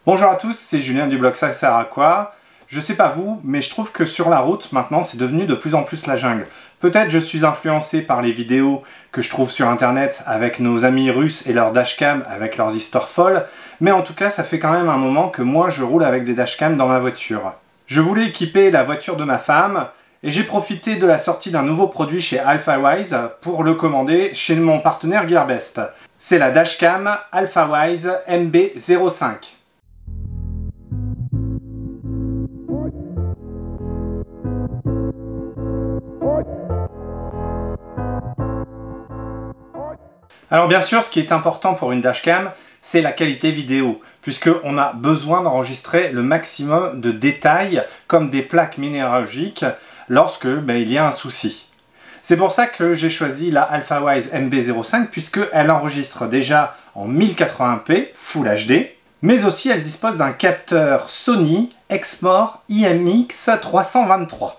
Bonjour à tous, c'est Julien du blog Ça sert à quoi. Je sais pas vous, mais je trouve que sur la route, maintenant, c'est devenu de plus en plus la jungle. Peut-être je suis influencé par les vidéos que je trouve sur internet avec nos amis russes et leurs dashcams avec leurs histoires folles, mais en tout cas, ça fait quand même un moment que moi, je roule avec des dashcams dans ma voiture. Je voulais équiper la voiture de ma femme, et j'ai profité de la sortie d'un nouveau produit chez AlphaWise pour le commander chez mon partenaire Gearbest. C'est la dashcam AlphaWise MB05. Alors bien sûr, ce qui est important pour une dashcam, c'est la qualité vidéo, puisqu'on a besoin d'enregistrer le maximum de détails, comme des plaques minéralogiques, lorsque il y a un souci. C'est pour ça que j'ai choisi la AlphaWise MB05, puisqu'elle enregistre déjà en 1080p Full HD, mais aussi elle dispose d'un capteur Sony Exmor IMX323.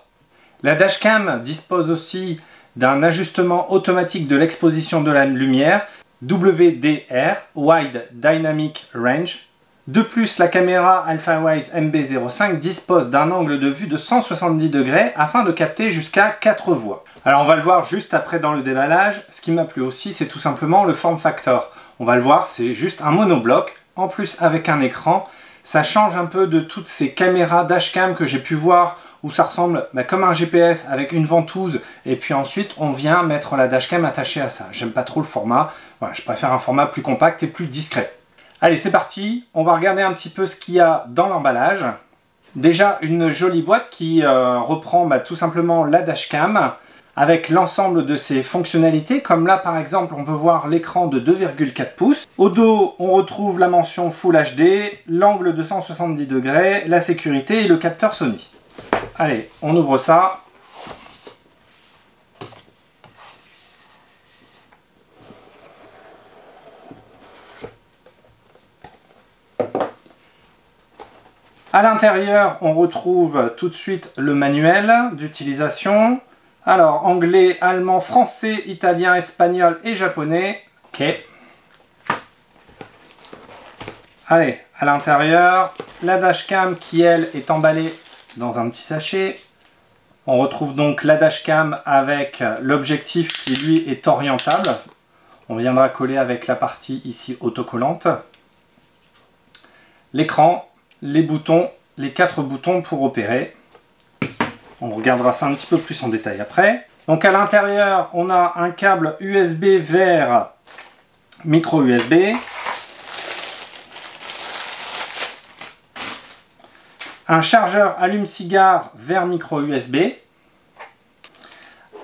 La dashcam dispose aussi d'un ajustement automatique de l'exposition de la lumière, WDR, Wide Dynamic Range. De plus, la caméra AlphaWise MB05 dispose d'un angle de vue de 170 degrés afin de capter jusqu'à 4 voix. Alors on va le voir juste après dans le déballage. Ce qui m'a plu aussi, c'est tout simplement le form factor. On va le voir, c'est juste un monobloc, en plus avec un écran. Ça change un peu de toutes ces caméras dashcam que j'ai pu voir où ça ressemble comme un GPS avec une ventouse et puis ensuite on vient mettre la dashcam attachée à ça. J'aime pas trop le format, voilà, je préfère un format plus compact et plus discret. Allez, c'est parti, on va regarder un petit peu ce qu'il y a dans l'emballage. Déjà une jolie boîte qui reprend tout simplement la dashcam avec l'ensemble de ses fonctionnalités, comme là par exemple on peut voir l'écran de 2,4 pouces. Au dos on retrouve la mention Full HD, l'angle de 170 degrés, la sécurité et le capteur Sony. Allez, on ouvre ça. À l'intérieur, on retrouve tout de suite le manuel d'utilisation. Alors, anglais, allemand, français, italien, espagnol et japonais. Ok. Allez, à l'intérieur, la dashcam qui, elle, est emballée dans un petit sachet. On retrouve donc la dashcam avec l'objectif qui lui est orientable. On viendra coller avec la partie ici autocollante. L'écran, les boutons, les 4 boutons pour opérer. On regardera ça un petit peu plus en détail après. Donc à l'intérieur, on a un câble USB vers micro USB. Un chargeur allume-cigare vers micro USB,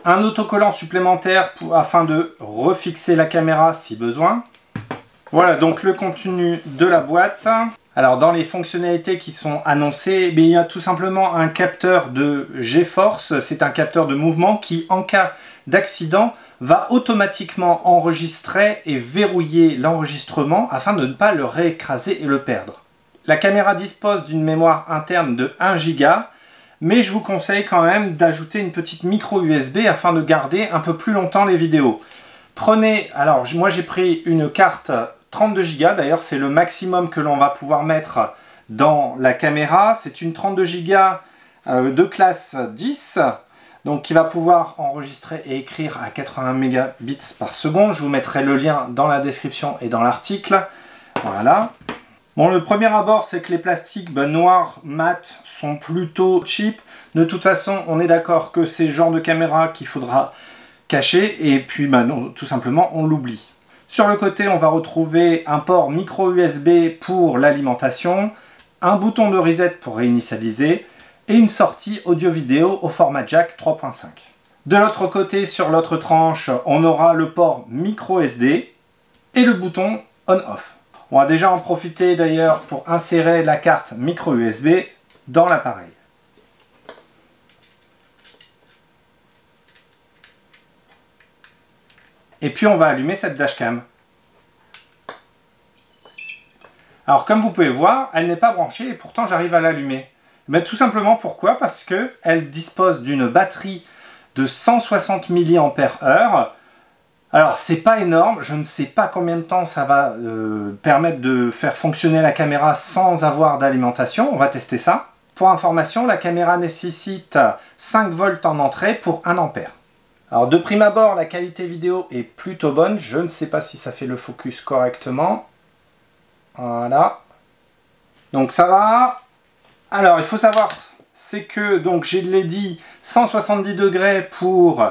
un autocollant supplémentaire afin de refixer la caméra si besoin. Voilà donc le contenu de la boîte. Alors dans les fonctionnalités qui sont annoncées, il y a tout simplement un capteur de G-Force, c'est un capteur de mouvement qui en cas d'accident va automatiquement enregistrer et verrouiller l'enregistrement afin de ne pas le réécraser et le perdre. La caméra dispose d'une mémoire interne de 1 Go, mais je vous conseille quand même d'ajouter une petite micro USB afin de garder un peu plus longtemps les vidéos. Prenez, alors moi j'ai pris une carte 32 Go, d'ailleurs c'est le maximum que l'on va pouvoir mettre dans la caméra. C'est une 32 Go de classe 10, donc qui va pouvoir enregistrer et écrire à 80 mégabits par seconde. Je vous mettrai le lien dans la description et dans l'article. Voilà. Bon, le premier abord, c'est que les plastiques noirs mat sont plutôt cheap. De toute façon, on est d'accord que c'est le genre de caméra qu'il faudra cacher et puis non, tout simplement, on l'oublie. Sur le côté, on va retrouver un port micro USB pour l'alimentation, un bouton de reset pour réinitialiser et une sortie audio-vidéo au format jack 3.5. De l'autre côté, sur l'autre tranche, on aura le port micro SD et le bouton on-off. On va déjà en profiter d'ailleurs pour insérer la carte micro USB dans l'appareil. Et puis on va allumer cette dashcam. Alors comme vous pouvez voir, elle n'est pas branchée et pourtant j'arrive à l'allumer. Tout simplement pourquoi? Parce qu'elle dispose d'une batterie de 160 mAh Alors c'est pas énorme, je ne sais pas combien de temps ça va permettre de faire fonctionner la caméra sans avoir d'alimentation, on va tester ça. Pour information, la caméra nécessite 5 volts en entrée pour 1 ampère. Alors de prime abord, la qualité vidéo est plutôt bonne, je ne sais pas si ça fait le focus correctement. Voilà. Donc ça va. Alors il faut savoir, c'est que, donc je l'ai dit, 170 degrés pour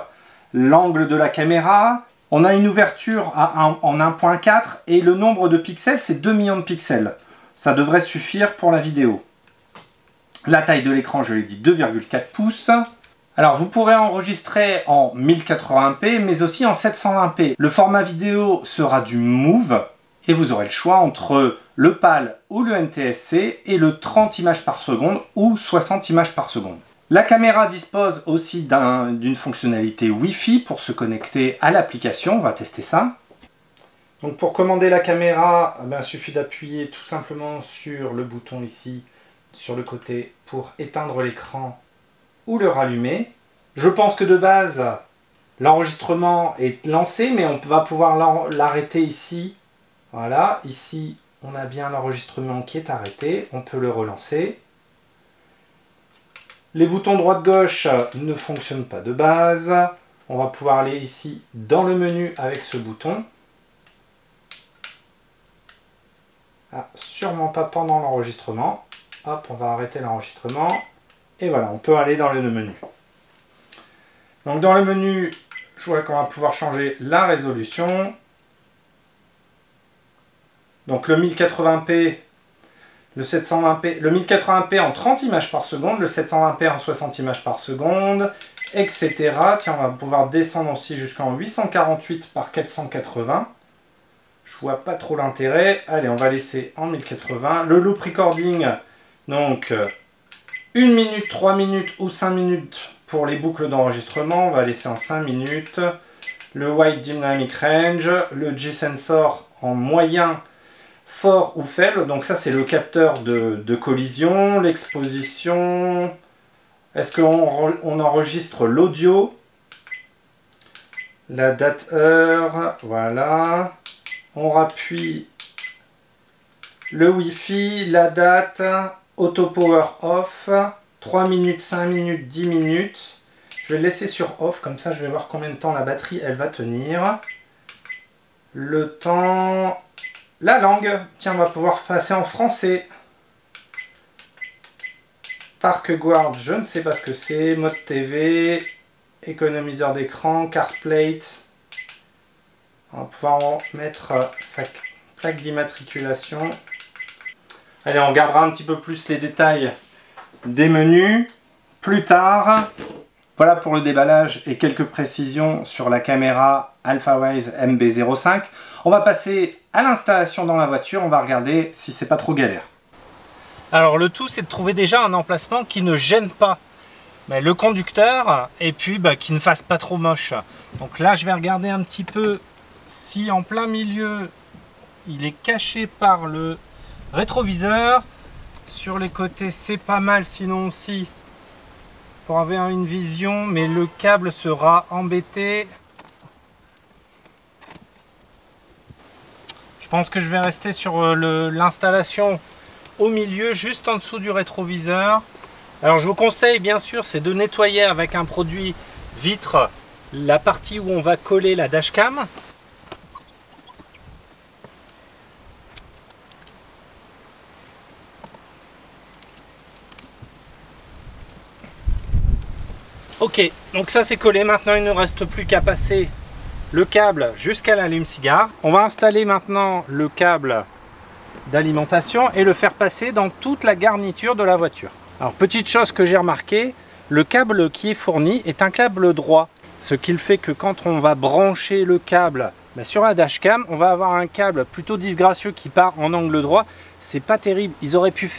l'angle de la caméra. On a une ouverture en 1.4 et le nombre de pixels, c'est 2 millions de pixels. Ça devrait suffire pour la vidéo. La taille de l'écran, je l'ai dit, 2,4 pouces. Alors, vous pourrez enregistrer en 1080p, mais aussi en 720p. Le format vidéo sera du Move et vous aurez le choix entre le PAL ou le NTSC et le 30 images par seconde ou 60 images par seconde. La caméra dispose aussi d'une fonctionnalité Wi-Fi pour se connecter à l'application. On va tester ça. Donc pour commander la caméra, il suffit d'appuyer tout simplement sur le bouton ici, sur le côté, pour éteindre l'écran ou le rallumer. Je pense que de base, l'enregistrement est lancé, mais on va pouvoir l'arrêter ici. Voilà, ici on a bien l'enregistrement qui est arrêté. On peut le relancer. Les boutons droite-gauche ne fonctionnent pas de base. On va pouvoir aller ici dans le menu avec ce bouton. Ah, sûrement pas pendant l'enregistrement. Hop, on va arrêter l'enregistrement. Et voilà, on peut aller dans le menu. Donc dans le menu, je vois qu'on va pouvoir changer la résolution. Donc le 1080p, le 720p, le 1080p en 30 images par seconde, le 720p en 60 images par seconde, etc. Tiens, on va pouvoir descendre aussi jusqu'en 848 par 480. Je vois pas trop l'intérêt. Allez, on va laisser en 1080. Le loop recording, donc 1 minute, 3 minutes ou 5 minutes pour les boucles d'enregistrement. On va laisser en 5 minutes. Le Wide Dynamic Range, le G-Sensor en moyen, fort ou faible, donc ça c'est le capteur de collision, l'exposition, est-ce qu'on enregistre l'audio, la date heure, voilà, on rappuie le Wi-Fi, la date, auto power off, 3 minutes, 5 minutes, 10 minutes, je vais le laisser sur off, comme ça je vais voir combien de temps la batterie elle va tenir, le temps... La langue, tiens, on va pouvoir passer en français. Park Guard, je ne sais pas ce que c'est. Mode TV, économiseur d'écran, CarPlate. On va pouvoir en mettre sa plaque d'immatriculation. Allez, on regardera un petit peu plus les détails des menus plus tard. Voilà pour le déballage et quelques précisions sur la caméra Alphawise MB05. On va passer à l'installation dans la voiture, on va regarder si c'est pas trop galère. Alors le tout c'est de trouver déjà un emplacement qui ne gêne pas le conducteur et puis qui ne fasse pas trop moche. Donc là je vais regarder un petit peu si en plein milieu il est caché par le rétroviseur. Sur les côtés c'est pas mal, sinon aussi pour avoir une vision, mais le câble sera embêté. Je pense que je vais rester sur l'installation au milieu, juste en dessous du rétroviseur. Alors je vous conseille bien sûr, c'est de nettoyer avec un produit vitre la partie où on va coller la dashcam. Ok, donc ça c'est collé. Maintenant il ne reste plus qu'à passer le câble jusqu'à l'allume-cigare. On va installer maintenant le câble d'alimentation et le faire passer dans toute la garniture de la voiture. Alors petite chose que j'ai remarqué, le câble qui est fourni est un câble droit. Ce qui fait que quand on va brancher le câble sur la dashcam, on va avoir un câble plutôt disgracieux qui part en angle droit. C'est pas terrible. Ils auraient pu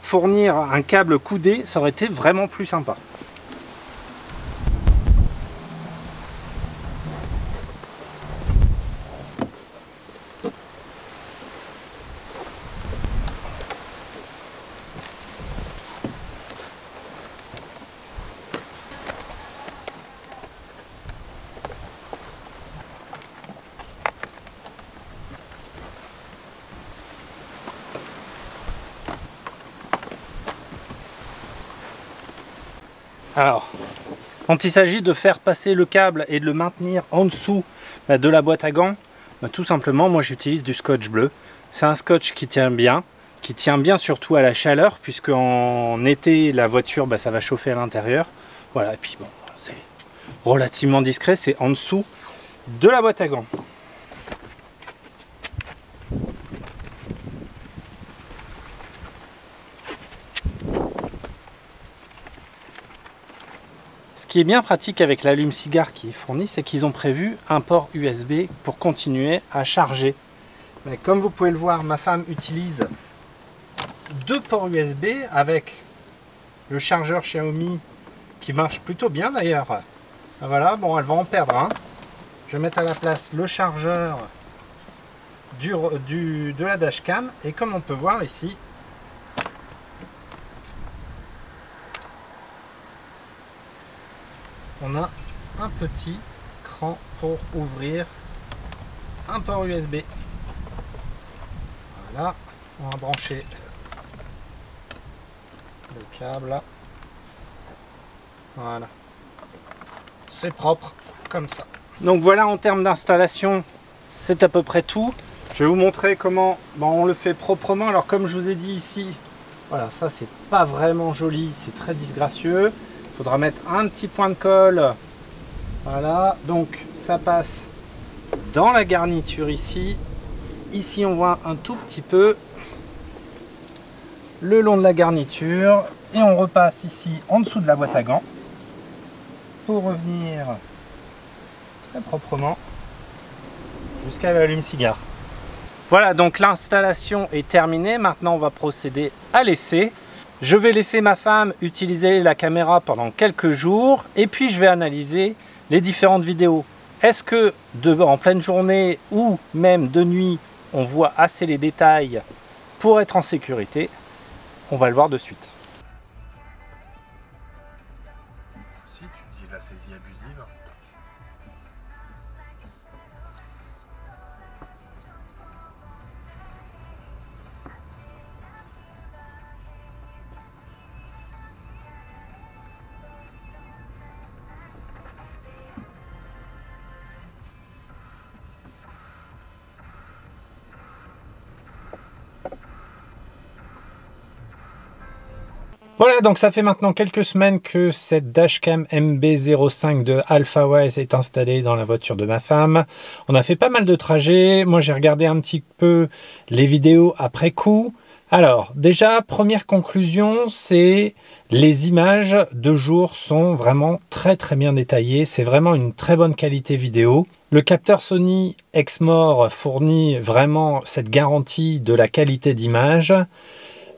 fournir un câble coudé, ça aurait été vraiment plus sympa. Alors, quand il s'agit de faire passer le câble et de le maintenir en dessous de la boîte à gants, tout simplement, moi j'utilise du scotch bleu. C'est un scotch qui tient bien surtout à la chaleur, puisque en été, la voiture, ça va chauffer à l'intérieur. Voilà, et puis bon, c'est relativement discret, c'est en dessous de la boîte à gants. Ce qui est bien pratique avec l'allume-cigare qui est fourni, c'est qu'ils ont prévu un port USB pour continuer à charger. Mais comme vous pouvez le voir, ma femme utilise 2 ports USB avec le chargeur Xiaomi qui marche plutôt bien d'ailleurs. Voilà, bon, elle va en perdre un. Je vais mettre à la place le chargeur de la dashcam, et comme on peut voir ici, on a un petit cran pour ouvrir un port USB. Voilà, on va brancher le câble là. Voilà, c'est propre comme ça. Donc voilà, en termes d'installation, c'est à peu près tout. Je vais vous montrer comment on le fait proprement. Alors comme je vous ai dit ici, voilà, ça c'est pas vraiment joli, c'est très disgracieux. Il faudra mettre un petit point de colle. Voilà, donc ça passe dans la garniture ici. Ici on voit un tout petit peu le long de la garniture, et on repasse ici en dessous de la boîte à gants pour revenir très proprement jusqu'à l'allume-cigare. Voilà, donc l'installation est terminée. Maintenant on va procéder à l'essai. Je vais laisser ma femme utiliser la caméra pendant quelques jours, et puis je vais analyser les différentes vidéos. Est-ce que en pleine journée ou même de nuit, on voit assez les détails pour être en sécurité? On va le voir de suite. Si tu dis la saisie abusive. Voilà, donc ça fait maintenant quelques semaines que cette dashcam MB05 de AlphaWise est installée dans la voiture de ma femme. On a fait pas mal de trajets. Moi, j'ai regardé un petit peu les vidéos après coup. Alors, déjà, première conclusion, c'est les images de jour sont vraiment très bien détaillées. C'est vraiment une très bonne qualité vidéo. Le capteur Sony Exmor fournit vraiment cette garantie de la qualité d'image.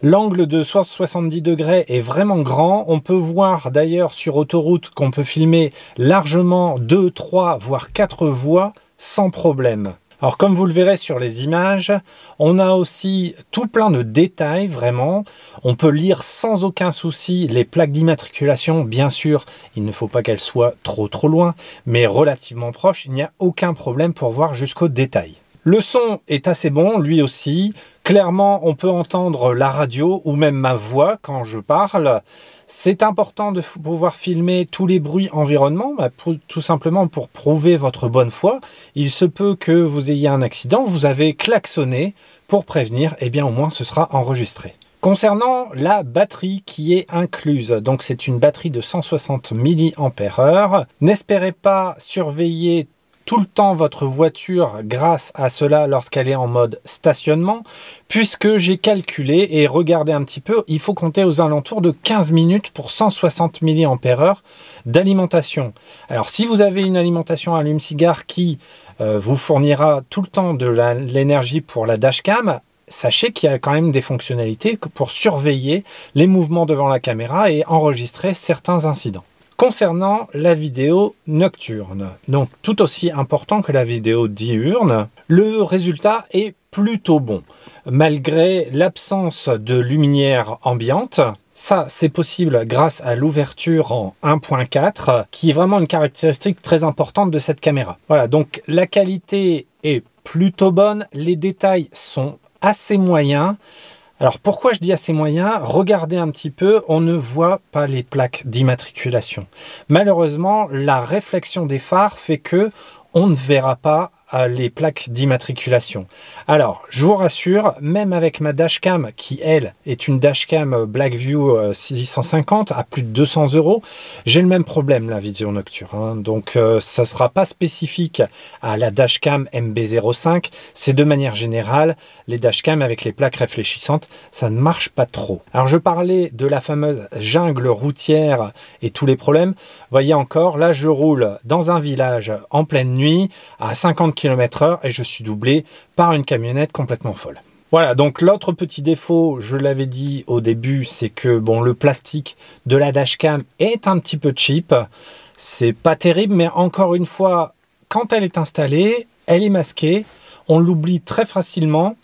L'angle de 70 degrés est vraiment grand. On peut voir d'ailleurs sur autoroute qu'on peut filmer largement 2, 3, voire 4 voies sans problème. Alors comme vous le verrez sur les images, on a aussi tout plein de détails vraiment. On peut lire sans aucun souci les plaques d'immatriculation. Bien sûr, il ne faut pas qu'elles soient trop loin, mais relativement proches. Il n'y a aucun problème pour voir jusqu'au détail. Le son est assez bon, lui aussi. Clairement, on peut entendre la radio ou même ma voix quand je parle. C'est important de pouvoir filmer tous les bruits environnements, tout simplement pour prouver votre bonne foi. Il se peut que vous ayez un accident, vous avez klaxonné pour prévenir, et bien au moins ce sera enregistré. Concernant la batterie qui est incluse, donc c'est une batterie de 160 mAh. N'espérez pas surveiller tout le temps votre voiture grâce à cela lorsqu'elle est en mode stationnement, puisque j'ai calculé et regardé un petit peu, il faut compter aux alentours de 15 minutes pour 160 mAh d'alimentation. Alors si vous avez une alimentation allume-cigare qui vous fournira tout le temps de l'énergie pour la dashcam, sachez qu'il y a quand même des fonctionnalités pour surveiller les mouvements devant la caméra et enregistrer certains incidents. Concernant la vidéo nocturne, donc tout aussi important que la vidéo diurne, le résultat est plutôt bon. Malgré l'absence de lumière ambiante, ça c'est possible grâce à l'ouverture en 1.4, qui est vraiment une caractéristique très importante de cette caméra. Voilà, donc la qualité est plutôt bonne, les détails sont assez moyens. Alors pourquoi je dis assez moyen? Regardez un petit peu, on ne voit pas les plaques d'immatriculation. Malheureusement, la réflexion des phares fait que on ne verra pas les plaques d'immatriculation. Alors, je vous rassure, même avec ma dashcam, qui elle est une dashcam Blackview 650 à plus de 200 €, j'ai le même problème, la vision nocturne. Hein. Donc, ça sera pas spécifique à la dashcam MB05. C'est de manière générale, les dashcams avec les plaques réfléchissantes, ça ne marche pas trop. Alors, je parlais de la fameuse jungle routière et tous les problèmes. Voyez encore, là, je roule dans un village en pleine nuit à 50 km/h et je suis doublé par une camionnette complètement folle. Voilà, donc l'autre petit défaut, je l'avais dit au début, c'est que bon, le plastique de la dashcam est un petit peu cheap. C'est pas terrible, mais encore une fois, quand elle est installée, elle est masquée, on l'oublie très facilement.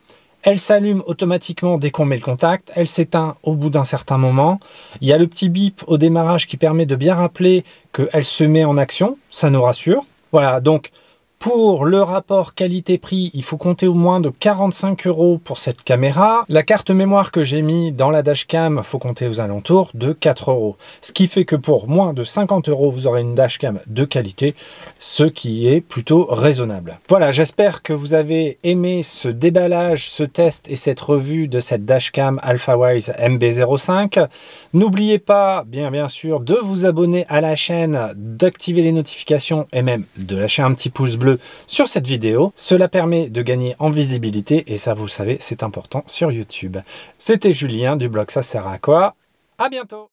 Elle s'allume automatiquement dès qu'on met le contact, elle s'éteint au bout d'un certain moment. Il y a le petit bip au démarrage qui permet de bien rappeler qu'elle se met en action, ça nous rassure. Voilà, donc pour le rapport qualité-prix, il faut compter au moins de 45 € pour cette caméra. La carte mémoire que j'ai mis dans la dashcam, faut compter aux alentours de 4 €. Ce qui fait que pour moins de 50 €, vous aurez une dashcam de qualité, ce qui est plutôt raisonnable. Voilà, j'espère que vous avez aimé ce déballage, ce test et cette revue de cette dashcam AlphaWise MB05. N'oubliez pas, bien sûr, de vous abonner à la chaîne, d'activer les notifications et même de lâcher un petit pouce bleu sur cette vidéo. Cela permet de gagner en visibilité et ça, vous le savez, c'est important sur YouTube. C'était Julien du blog Ça sert à quoi? À bientôt!